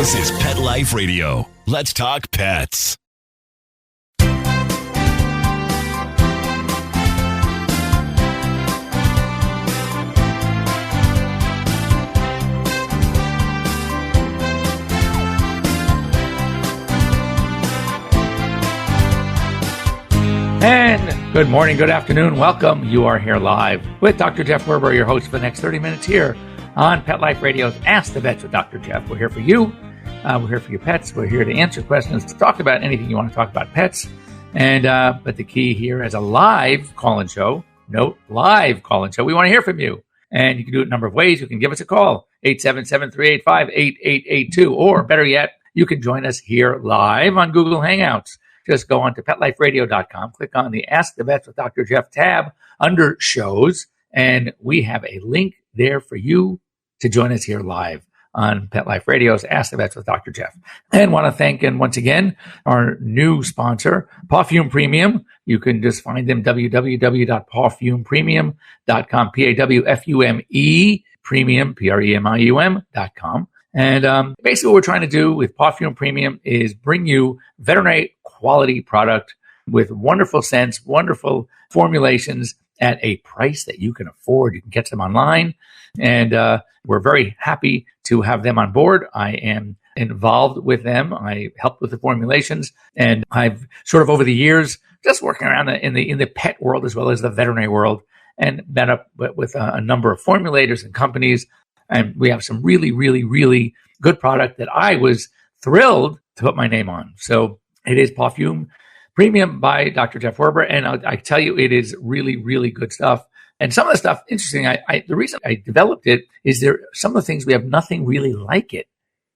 This is Pet Life Radio. Let's talk pets. And good morning, good afternoon, welcome. You are here live with Dr. Jeff Werber, your host for the next 30 minutes here on Pet Life Radio's Ask the Vets with Dr. Jeff. We're here for you. We're here for your pets. We're here to answer questions, to talk about anything you want to talk about pets. And but the key here as a live call-in show, note, live call-in show, we want to hear from you. And you can do it a number of ways. You can give us a call, 877-385-8882. Or better yet, you can join us here live on Google Hangouts. Just go on to PetLifeRadio.com, click on the Ask the Vets with Dr. Jeff tab under shows, and we have a link there for you to join us here live on Pet Life Radio's Ask the Vets with Dr. Jeff. And want to thank, and once again, our new sponsor, Pawfume Premium. You can just find them, www.pawfumepremium.com, P-A-W-F-U-M-E, premium, P-R-E-M-I-U-M.com. And basically what we're trying to do with Pawfume Premium is bring you veterinary quality product with wonderful scents, wonderful formulations at a price that you can afford. You can catch them online. And we're very happy to have them on board. I am involved with them. I helped with the formulations. And I've sort of over the years just working around in the pet world as well as the veterinary world and met up with a number of formulators and companies. And we have some really, really, really good product that I was thrilled to put my name on. So it is Pawfume Premium by Dr. Jeff Werber. And I tell you, it is really, really good stuff. And some of the stuff, interesting, the reason I developed it is there some of the things we have nothing really like it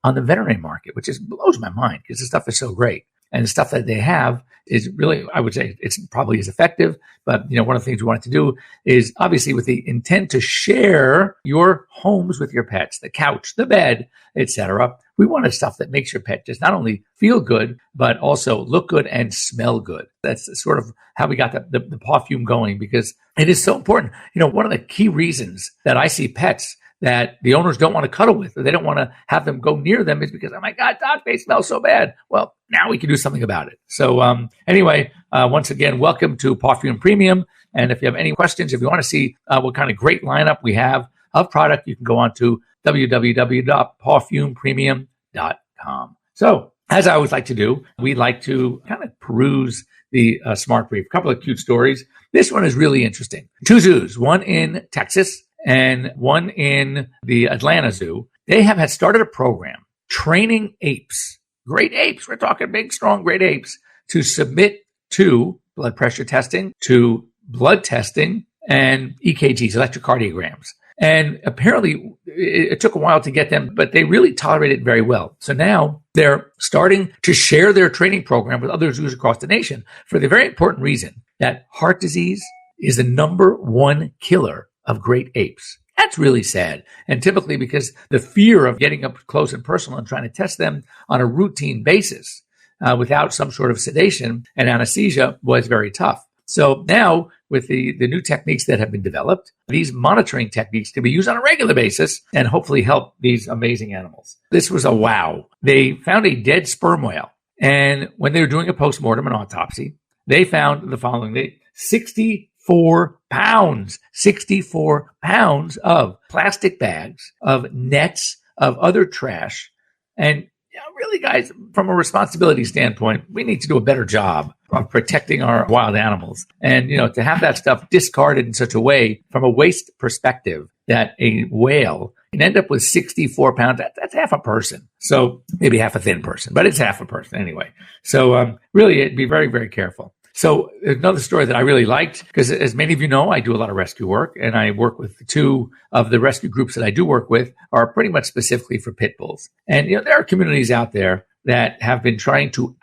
on the veterinary market, which just blows my mind because the stuff is so great. And the stuff that they have is really, I would say, it's probably as effective. But, one of the things we wanted to do is obviously with the intent to share your homes with your pets, the couch, the bed, etc. We wanted stuff that makes your pet just not only feel good, but also look good and smell good. That's sort of how we got the Pawfume going because it is so important. One of the key reasons that I see pets that the owners don't want to cuddle with or they don't want to have them go near them is because, oh my God, dog, they smell so bad. Well, now we can do something about it. So anyway, once again, welcome to Pawfume Premium. And if you have any questions, if you want to see what kind of great lineup we have of product, you can go on to www.pawfumepremium.com. So as I always like to do, we like to kind of peruse the Smart Brief. A couple of cute stories. This one is really interesting. Two zoos, one in Texas and one in the Atlanta Zoo. They had started a program training apes, great apes. We're talking big, strong, great apes to submit to blood pressure testing, to blood testing, and EKGs, electrocardiograms. And apparently it took a while to get them, but they really tolerated it very well. So now they're starting to share their training program with other zoos across the nation for the very important reason that heart disease is the number one killer of great apes. That's really sad. And typically because the fear of getting up close and personal and trying to test them on a routine basis without some sort of sedation and anesthesia was very tough. So now with the new techniques that have been developed, these monitoring techniques can be used on a regular basis and hopefully help these amazing animals. This was a wow. They found a dead sperm whale. And when they were doing a postmortem, an autopsy, they found the following. 64 pounds of plastic bags, of nets, of other trash. And really, guys, from a responsibility standpoint, we need to do a better job of protecting our wild animals. And, to have that stuff discarded in such a way from a waste perspective that a whale can end up with 64 pounds, that's half a person. So maybe half a thin person, but it's half a person anyway. So really, be very, very careful. So another story that I really liked, because as many of you know, I do a lot of rescue work, and I work with two of the rescue groups that I do work with are pretty much specifically for pit bulls. And, there are communities out there that have been trying to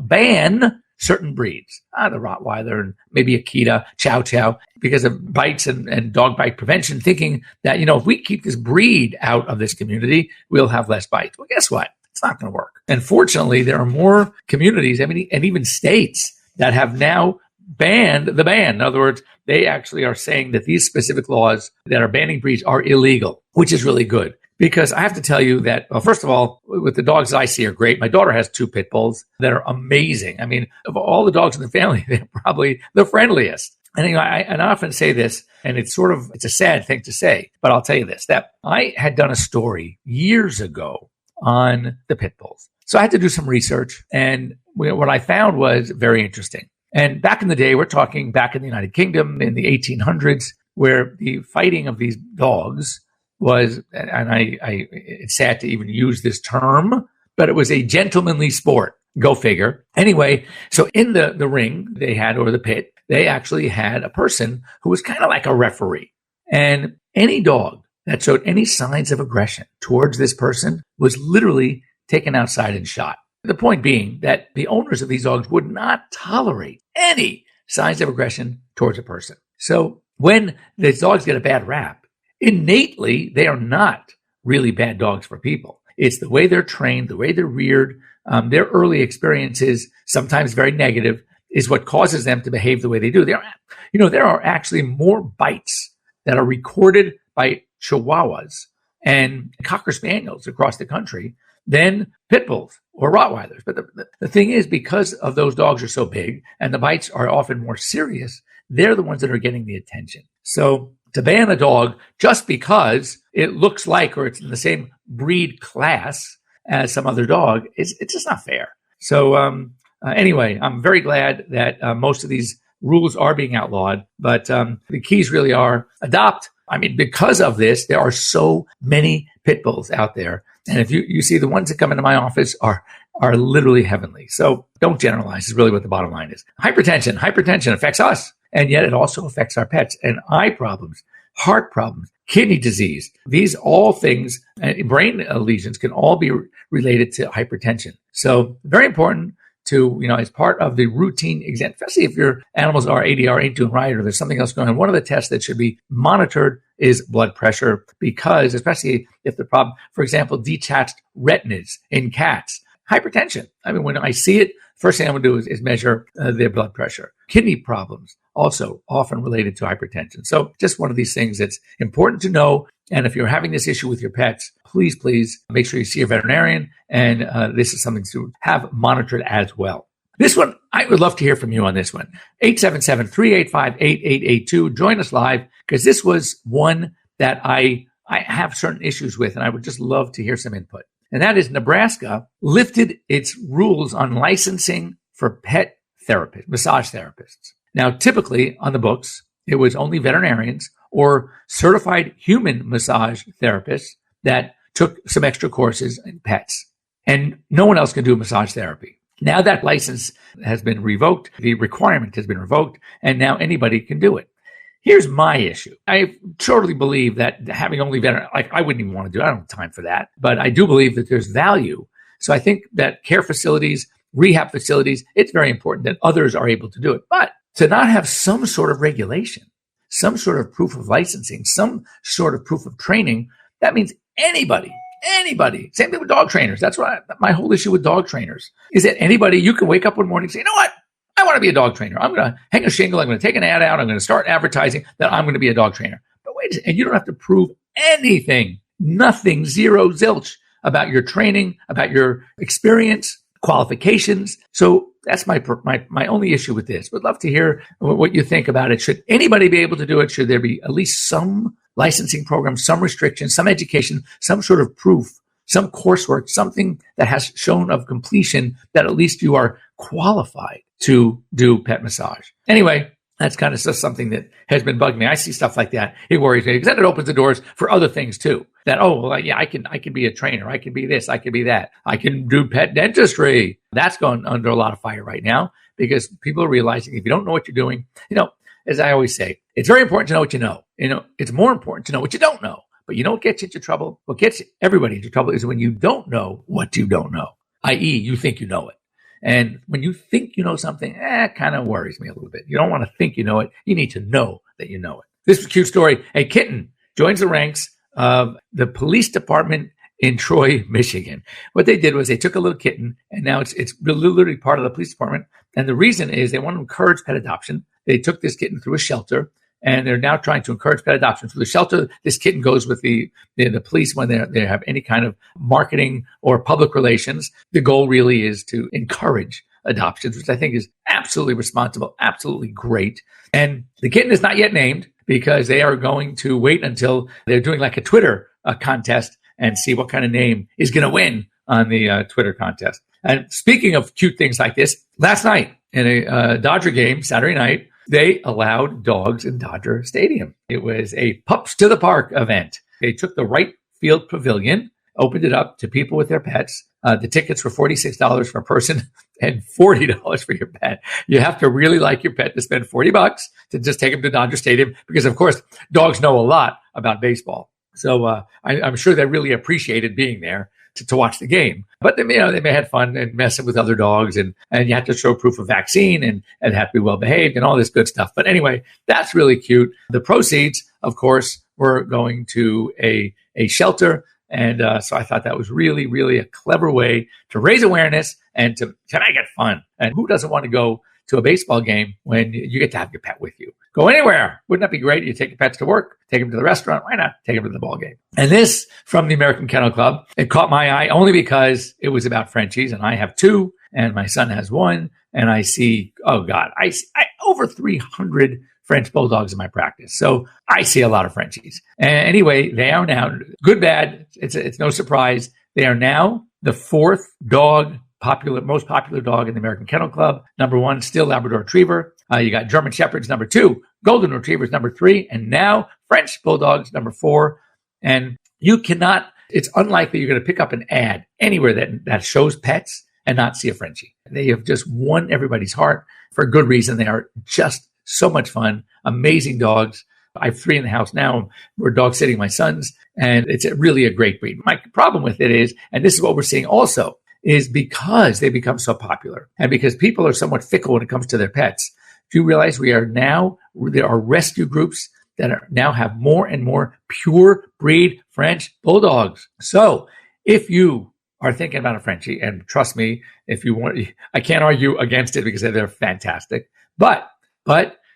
ban certain breeds, the Rottweiler and maybe Akita, Chow Chow, because of bites and dog bite prevention, thinking that, if we keep this breed out of this community, we'll have less bites. Well, guess what? It's not going to work. And fortunately, there are more communities, and even states that have now banned the ban. In other words, they actually are saying that these specific laws that are banning breeds are illegal, which is really good. Because I have to tell you that, well, first of all, with the dogs that I see are great. My daughter has 2 pit bulls that are amazing. I mean, of all the dogs in the family, they're probably the friendliest. And I often say this, and it's a sad thing to say, but I'll tell you this, that I had done a story years ago on the pit bulls. So I had to do some research, and what I found was very interesting. And back in the day, we're talking back in the United Kingdom in the 1800s, where the fighting of these dogs was, and it's sad to even use this term, but it was a gentlemanly sport. Go figure. Anyway, so in the ring they had, or the pit, they actually had a person who was kind of like a referee. And any dog that showed any signs of aggression towards this person was literally taken outside and shot. The point being that the owners of these dogs would not tolerate any signs of aggression towards a person. So when these dogs get a bad rap, innately, they are not really bad dogs for people. It's the way they're trained, the way they're reared, their early experiences, sometimes very negative, is what causes them to behave the way they do. There are actually more bites that are recorded by Chihuahuas and Cocker Spaniels across the country than pit bulls or Rottweilers. But the thing is, because of those dogs are so big and the bites are often more serious, they're the ones that are getting the attention. So to ban a dog just because it looks like, or it's in the same breed class as some other dog, it's just not fair. So anyway, I'm very glad that most of these rules are being outlawed, but the keys really are adopt. I mean, because of this, there are so many pit bulls out there. And if you see the ones that come into my office are literally heavenly. So don't generalize is really what the bottom line is. Hypertension affects us. And yet it also affects our pets, and eye problems, heart problems, kidney disease. These all things, brain lesions can all be related to hypertension. So very important to, as part of the routine exam, especially if your animals are ADR ain't doing right or there's something else going on. One of the tests that should be monitored is blood pressure, because especially if the problem, for example, detached retinas in cats, hypertension. I mean, when I see it, first thing I'm going to do is measure their blood pressure. Kidney problems, also often related to hypertension. So just one of these things that's important to know. And if you're having this issue with your pets, please make sure you see your veterinarian. And this is something to have monitored as well. This one, I would love to hear from you on this one. 877-385-8882. Join us live, because this was one that I have certain issues with, and I would just love to hear some input. And that is, Nebraska lifted its rules on licensing for pet therapists, massage therapists. Now, typically on the books, it was only veterinarians or certified human massage therapists that took some extra courses in pets. And no one else can do massage therapy. Now that license has been revoked, the requirement has been revoked, and now anybody can do it. Here's my issue. I totally believe that having only veterinary, I wouldn't even want to do it. I don't have time for that. But I do believe that there's value. So I think that care facilities, rehab facilities, it's very important that others are able to do it. But to not have some sort of regulation, some sort of proof of licensing, some sort of proof of training, that means anybody. Same thing with dog trainers. That's what my whole issue with dog trainers is, that anybody, you can wake up one morning and say, you know what? I want to be a dog trainer. I'm going to hang a shingle. I'm going to take an ad out. I'm going to start advertising that I'm going to be a dog trainer. But wait a second, and you don't have to prove anything, nothing, zero, zilch about your training, about your experience, qualifications. So that's my only issue with this. Would love to hear what you think about it. Should anybody be able to do it? Should there be at least some licensing program, some restrictions, some education, some sort of proof, some coursework, something that has shown of completion that at least you are qualified to do pet massage? Anyway, that's kind of just something that has been bugging me. I see stuff like that. It worries me, because then it opens the doors for other things too. That, I can be a trainer. I can be this. I can be that. I can do pet dentistry. That's going under a lot of fire right now, because people are realizing if you don't know what you're doing, as I always say, it's very important to know what you know. It's more important to know what you don't know. But you know what gets you into trouble? What gets everybody into trouble is when you don't know what you don't know, i.e. you think you know it. And when you think you know something, it kind of worries me a little bit. You don't want to think you know it. You need to know that you know it. This is a cute story. A kitten joins the ranks of the police department in Troy, Michigan. What they did was they took a little kitten, and now it's literally part of the police department. And the reason is they want to encourage pet adoption. They took this kitten through a shelter, and they're now trying to encourage pet adoption. So the shelter, this kitten goes with the police when they have any kind of marketing or public relations. The goal really is to encourage adoptions, which I think is absolutely responsible, absolutely great. And the kitten is not yet named because they are going to wait until they're doing like a Twitter contest and see what kind of name is going to win on the Twitter contest. And speaking of cute things like this, last night in a Dodger game, Saturday night, they allowed dogs in Dodger Stadium. It was a Pups to the Park event. They took the right field pavilion, opened it up to people with their pets. The tickets were $46 for a person and $40 for your pet. You have to really like your pet to spend $40 to just take them to Dodger Stadium because, of course, dogs know a lot about baseball. So I'm sure they really appreciated being there to watch the game. But they may have fun and messing with other dogs, and you have to show proof of vaccine and have to be well behaved and all this good stuff. But anyway, that's really cute. The proceeds, of course, were going to a shelter. And so I thought that was really, really a clever way to raise awareness and to make it fun. And who doesn't want to go to a baseball game when you get to have your pet with you? Go anywhere. Wouldn't that be great? You take your pets to work, take them to the restaurant. Why not take them to the ball game? And this from the American Kennel Club, it caught my eye only because it was about Frenchies, and I have 2 and my son has 1. And I see, oh God, I over 300 French Bulldogs in my practice. So I see a lot of Frenchies. And anyway, they are now, good, bad, it's no surprise, they are now the 4th most popular dog in the American Kennel Club. Number 1, still Labrador Retriever. You got German Shepherds, number 2, Golden Retrievers, number 3, and now French Bulldogs, number 4. And you cannot, it's unlikely you're going to pick up an ad anywhere that shows pets and not see a Frenchie. They have just won everybody's heart for good reason. They are just so much fun, amazing dogs. I have 3 in the house now. We're dog sitting my sons, and it's really a great breed. My problem with it is, and this is what we're seeing also, is because they become so popular and because people are somewhat fickle when it comes to their pets. Do you realize there are rescue groups that now have more and more pure breed French Bulldogs. So if you are thinking about a Frenchie, and trust me, if you want, I can't argue against it because they're fantastic, but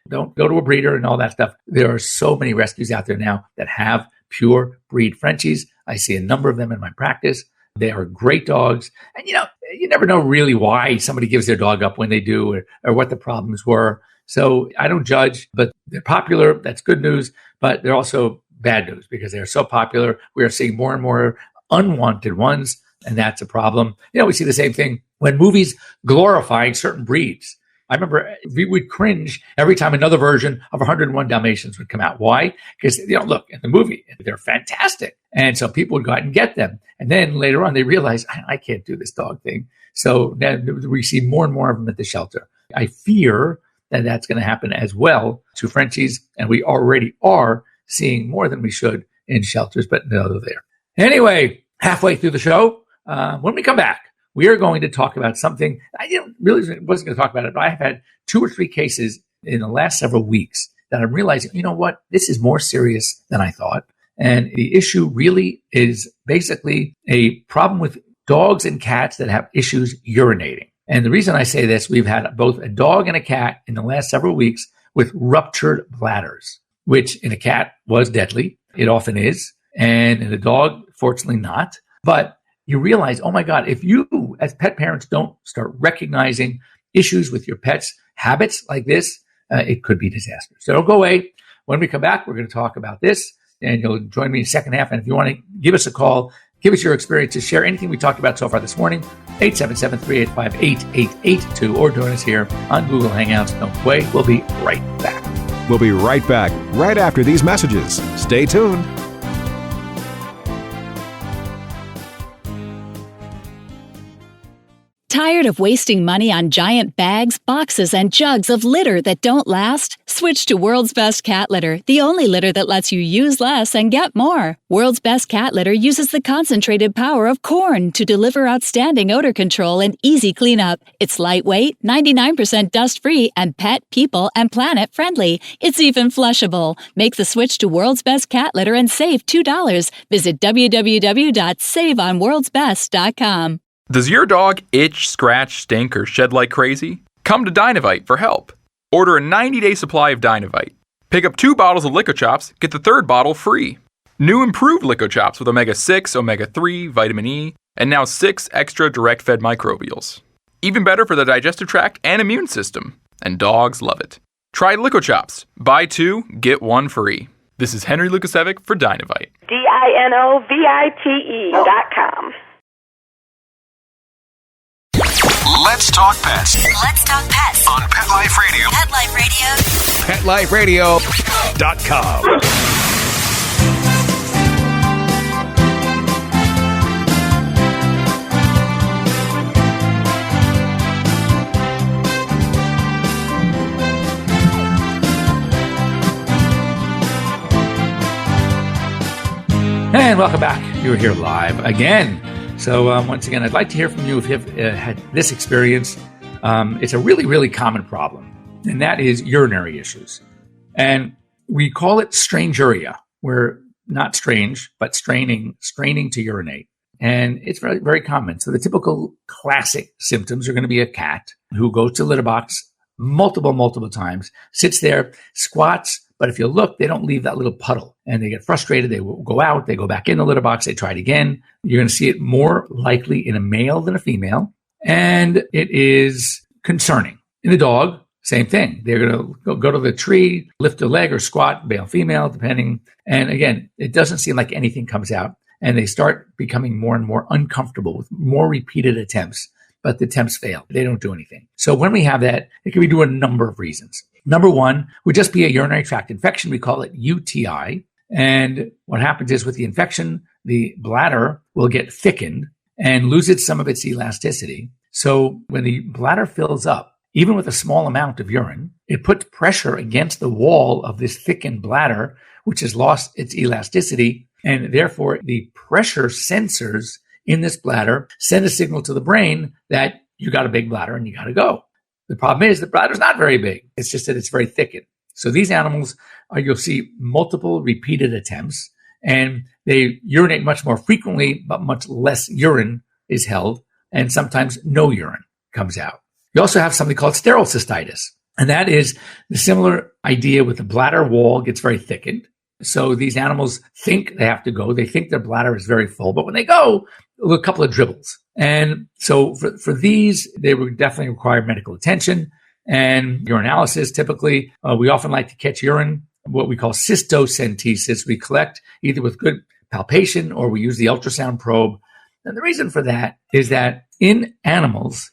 don't go to a breeder and all that stuff. There are so many rescues out there now that have pure breed Frenchies. I see a number of them in my practice. They are great dogs. And, you never know really why somebody gives their dog up when they do or what the problems were. So I don't judge, but they're popular. That's good news. But they're also bad news because they're so popular. We are seeing more and more unwanted ones, and that's a problem. We see the same thing when movies glorifying certain breeds. I remember we would cringe every time another version of 101 Dalmatians would come out. Why? Because, look, in the movie, they're fantastic. And so people would go out and get them. And then later on, they realize, I can't do this dog thing. So then we see more and more of them at the shelter. I fear that that's going to happen as well to Frenchies. And we already are seeing more than we should in shelters, but no, they're there. Anyway, halfway through the show, when we come back, we are going to talk about something I really wasn't going to talk about it, but I have had 2 or 3 cases in the last several weeks that I'm realizing, this is more serious than I thought. And the issue really is basically a problem with dogs and cats that have issues urinating. And the reason I say this, we've had both a dog and a cat in the last several weeks with ruptured bladders, which in a cat was deadly. It often is. And in a dog, fortunately not. But you realize, oh my God, if you as pet parents don't start recognizing issues with your pet's habits like this, it could be disaster. So don't go away. When we come back, we're going to talk about this, and you'll join me in the second half. And if you want to give us a call, give us your experiences, share anything we talked about so far this morning, 877-385-8882, or join us here on Google Hangouts. Don't go away. We'll be right back. We'll be right back right after these messages. Stay tuned. Tired of wasting money on giant bags, boxes, and jugs of litter that don't last? Switch to World's Best Cat Litter, the only litter that lets you use less and get more. World's Best Cat Litter uses the concentrated power of corn to deliver outstanding odor control and easy cleanup. It's lightweight, 99% dust-free, and pet, people, and planet friendly. It's even flushable. Make the switch to World's Best Cat Litter and save $2. Visit www.saveonworldsbest.com. Does your dog itch, scratch, stink, or shed like crazy? Come to Dynavite for help. Order a 90-day supply of Dynavite. Pick up 2 bottles of Lico Chops, get the 3rd bottle free. New improved Lico Chops with omega-6, omega-3, vitamin E, and now 6 extra direct-fed microbials. Even better for the digestive tract and immune system. And dogs love it. Try Lico Chops. Buy 2, get 1 free. This is Henry Lukasevic for Dynovite. DINOVITE.com. Let's talk pets Let's talk pets on Pet Life Radio. Pet Life Radio. PetLifeRadio.com. And welcome back. You're here live again. So once again, I'd like to hear from you if you've had this experience. It's a really, really common problem, and that is urinary issues. And we call it stranguria. We're not strange, but straining to urinate. And it's very, very common. So the typical classic symptoms are going to be a cat who goes to the litter box multiple times, sits there, squats, but if you look, they don't leave that little puddle and they get frustrated. They will go out, they go back in the litter box, they try it again. You're going to see it more likely in a male than a female. And it is concerning. In a dog, same thing. They're going to go to the tree, lift a leg or squat, male, female, depending. And again, it doesn't seem like anything comes out. And they start becoming more and more uncomfortable with more repeated attempts. But the attempts fail. They don't do anything. So when we have that, it can be due to a number of reasons. Number one would just be a urinary tract infection. We call it UTI. And what happens is with the infection, the bladder will get thickened and loses some of its elasticity. So when the bladder fills up, even with a small amount of urine, it puts pressure against the wall of this thickened bladder, which has lost its elasticity. And therefore, the pressure sensors in this bladder send a signal to the brain that you got a big bladder and you got to go. The problem is the bladder's not very big. It's just that it's very thickened. So these animals, you'll see multiple repeated attempts, and they urinate much more frequently, but much less urine is held, and sometimes no urine comes out. You also have something called sterile cystitis, and that is the similar idea with the bladder wall gets very thickened. So these animals think they have to go. They think their bladder is very full, but when they go, a couple of dribbles. And so for these, they would definitely require medical attention and urinalysis. Typically, we often like to catch urine, what we call cystocentesis. We collect either with good palpation or we use the ultrasound probe. And the reason for that is that in animals,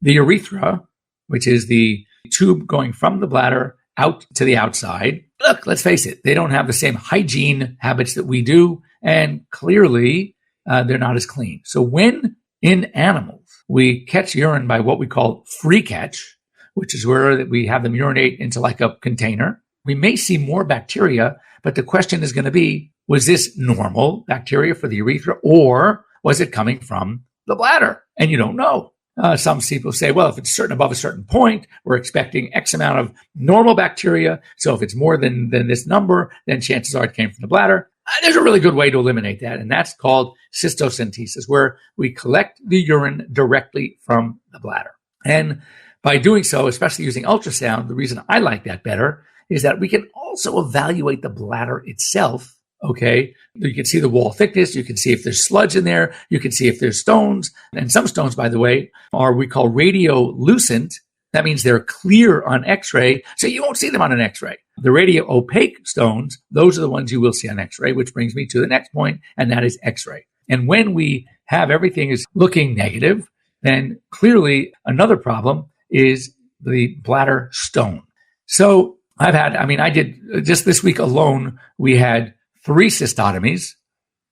the urethra, which is the tube going from the bladder out to the outside, look, let's face it, they don't have the same hygiene habits that we do. And clearly, they're not as clean. So when in animals, we catch urine by what we call free catch, which is where we have them urinate into like a container, we may see more bacteria, but the question is going to be, was this normal bacteria for the urethra or was it coming from the bladder? And you don't know. Some people say, well, if it's above a certain point, we're expecting X amount of normal bacteria. So if it's more than this number, then chances are it came from the bladder. There's a really good way to eliminate that, and that's called cystocentesis, where we collect the urine directly from the bladder. And by doing so, especially using ultrasound, the reason I like that better is that we can also evaluate the bladder itself. Okay, you can see the wall thickness, you can see if there's sludge in there, you can see if there's stones. And some stones, by the way, are we call radiolucent. That means they're clear on X-ray, so you won't see them on an X-ray. The radio-opaque stones, those are the ones you will see on X-ray, which brings me to the next point, and that is X-ray. And when we have everything is looking negative, then clearly another problem is the bladder stone. So I did just this week alone, we had 3 cystotomies,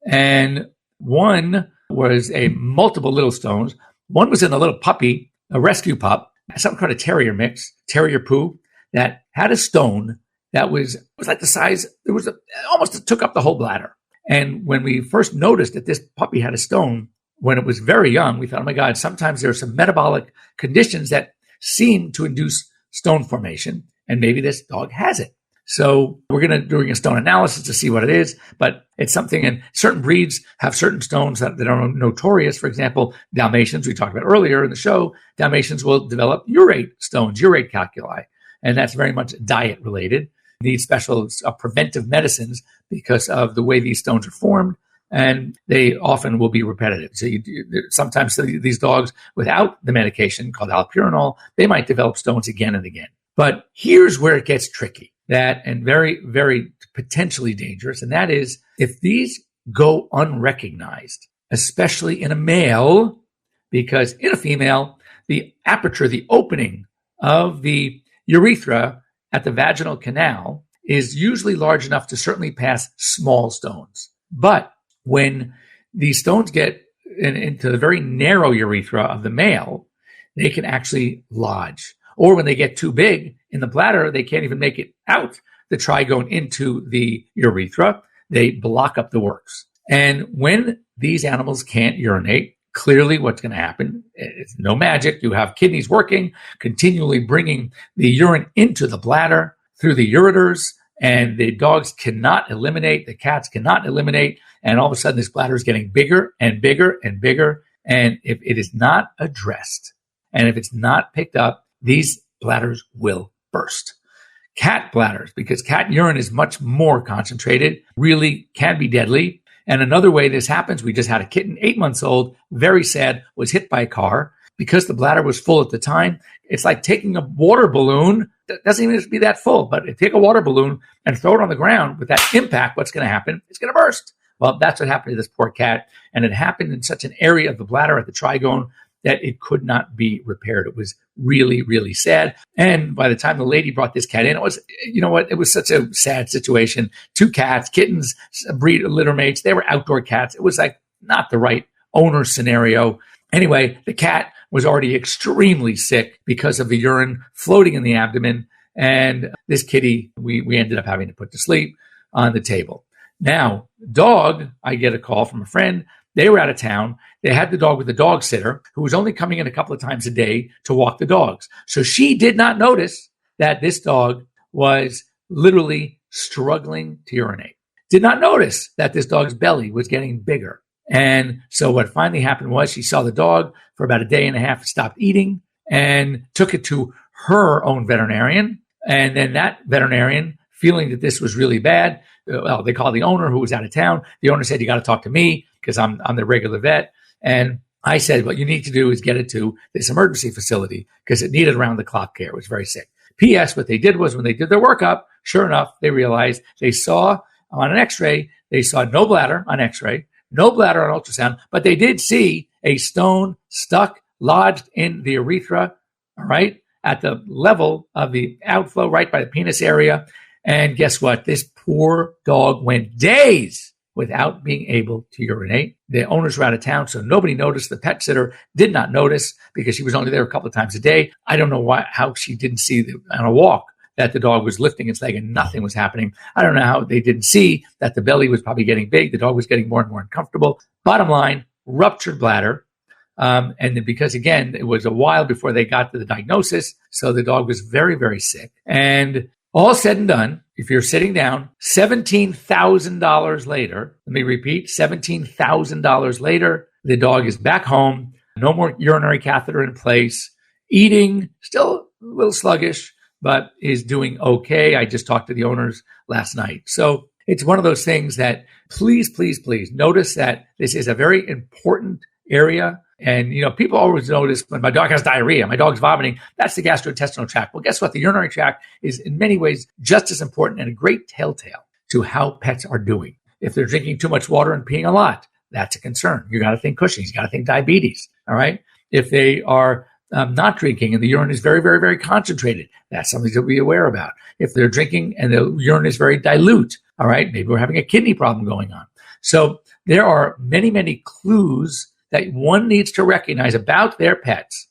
and one was a multiple little stones. One was in a little puppy, a rescue pup, something called a terrier mix, terrier poo, that had a stone that was like the size, almost took up the whole bladder. And when we first noticed that this puppy had a stone, when it was very young, we thought, oh my God, sometimes there are some metabolic conditions that seem to induce stone formation, and maybe this dog has it. So we're going to do a stone analysis to see what it is, but it's something, and certain breeds have certain stones that are notorious. For example, Dalmatians, we talked about earlier in the show, Dalmatians will develop urate stones, urate calculi, and that's very much diet related. need special preventive medicines because of the way these stones are formed. And they often will be repetitive. So sometimes these dogs without the medication called allopurinol, they might develop stones again and again. But here's where it gets tricky, and very, very potentially dangerous. And that is if these go unrecognized, especially in a male, because in a female, the aperture, the opening of the urethra at the vaginal canal is usually large enough to certainly pass small stones. But when these stones get into the very narrow urethra of the male, they can actually lodge. Or when they get too big in the bladder, they can't even make it out the trigone into the urethra. They block up the works. And when these animals can't urinate, clearly what's going to happen, it's no magic. You have kidneys working, continually bringing the urine into the bladder through the ureters, and the dogs cannot eliminate, the cats cannot eliminate, and all of a sudden this bladder is getting bigger and bigger and bigger. And if it is not addressed, and if it's not picked up, these bladders will burst. Cat bladders, because cat urine is much more concentrated, really can be deadly. And another way this happens, we just had a kitten, 8 months old, very sad, was hit by a car. Because the bladder was full at the time, it's like taking a water balloon, that doesn't even have to be that full, but take a water balloon and throw it on the ground. With that impact, what's going to happen? It's going to burst. Well, that's what happened to this poor cat. And it happened in such an area of the bladder at the trigone that it could not be repaired. It was really, really sad. And by the time the lady brought this cat in, it was, it was such a sad situation. 2 cats, kittens, breed litter mates. They were outdoor cats. It was like not the right owner scenario. Anyway, the cat was already extremely sick because of the urine floating in the abdomen. And this kitty, we ended up having to put to sleep on the table. Now, dog, I get a call from a friend. They were out of town. They had the dog with a dog sitter who was only coming in a couple of times a day to walk the dogs. So she did not notice that this dog was literally struggling to urinate. Did not notice that this dog's belly was getting bigger. And so what finally happened was she saw the dog for about a day and a half, stopped eating, and took it to her own veterinarian. And then that veterinarian, feeling that this was really bad, well, they called the owner who was out of town. The owner said, you got to talk to me because I'm the regular vet. And I said, what you need to do is get it to this emergency facility because it needed around the clock care. It was very sick. P.S. What they did was when they did their workup, sure enough, they realized they saw on an x-ray, they saw no bladder on x-ray, no bladder on ultrasound, but they did see a stone stuck, lodged in the urethra, all right, at the level of the outflow right by the penis area. And guess what? This poor dog went days without being able to urinate. The owners were out of town, so nobody noticed. The pet sitter did not notice because she was only there a couple of times a day. I don't know how she didn't see on a walk that the dog was lifting its leg and nothing was happening. I don't know how they didn't see that the belly was probably getting big. The dog was getting more and more uncomfortable. Bottom line, ruptured bladder. And then because, again, it was a while before they got to the diagnosis, so the dog was very, very sick. And all said and done, if you're sitting down, $17,000 later, let me repeat, $17,000 later, the dog is back home, no more urinary catheter in place, eating, still a little sluggish, but is doing okay. I just talked to the owners last night. So it's one of those things that please, please, please notice that this is a very important area. And, people always notice when my dog has diarrhea, my dog's vomiting, that's the gastrointestinal tract. Well, guess what? The urinary tract is in many ways just as important and a great telltale to how pets are doing. If they're drinking too much water and peeing a lot, that's a concern. You got to think Cushing's, you got to think diabetes. All right. If they are not drinking and the urine is very, very, very concentrated, that's something to be aware about. If they're drinking and the urine is very dilute, all right, maybe we're having a kidney problem going on. So there are many, many clues that one needs to recognize about their pets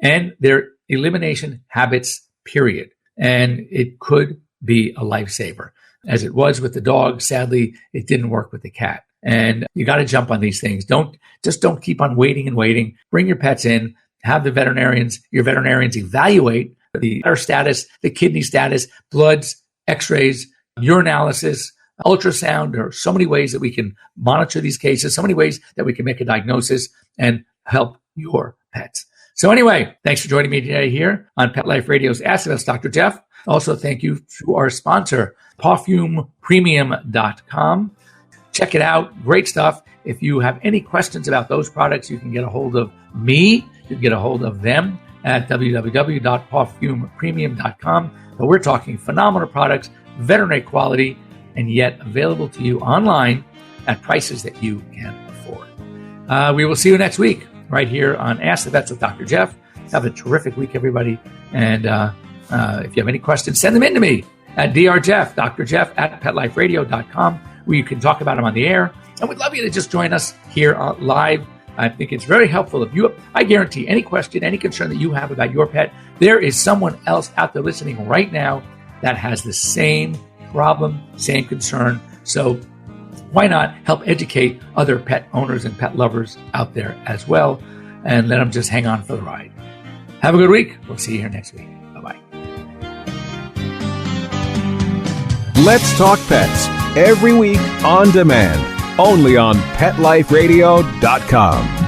and their elimination habits, period. And it could be a lifesaver. As it was with the dog, sadly, it didn't work with the cat. And you got to jump on these things. Don't keep on waiting and waiting. Bring your pets in, have your veterinarians evaluate the bladder status, the kidney status, bloods, x-rays, urinalysis, ultrasound. There are so many ways that we can monitor these cases, so many ways that we can make a diagnosis and help your pets. So anyway, thanks for joining me today here on Pet Life Radio's Ask Us Dr. Jeff. Also, thank you to our sponsor, parfumepremium.com. Check it out. Great stuff. If you have any questions about those products, you can get a hold of me. You can get a hold of them at www.parfumepremium.com. But we're talking phenomenal products, veterinary quality, and yet available to you online at prices that you can afford. We will see you next week right here on Ask the Vets with Dr. Jeff. Have a terrific week, everybody. And if you have any questions, send them in to me at drjeff, drjeff at petliferadio.com, where you can talk about them on the air. And we'd love you to just join us here live. I think it's very helpful. I guarantee any question, any concern that you have about your pet, there is someone else out there listening right now that has the same problem, same concern. So why not help educate other pet owners and pet lovers out there as well, and let them just hang on for the ride. Have a good week. We'll see you here next week. Bye-bye. Let's Talk Pets, every week on demand, only on PetLifeRadio.com.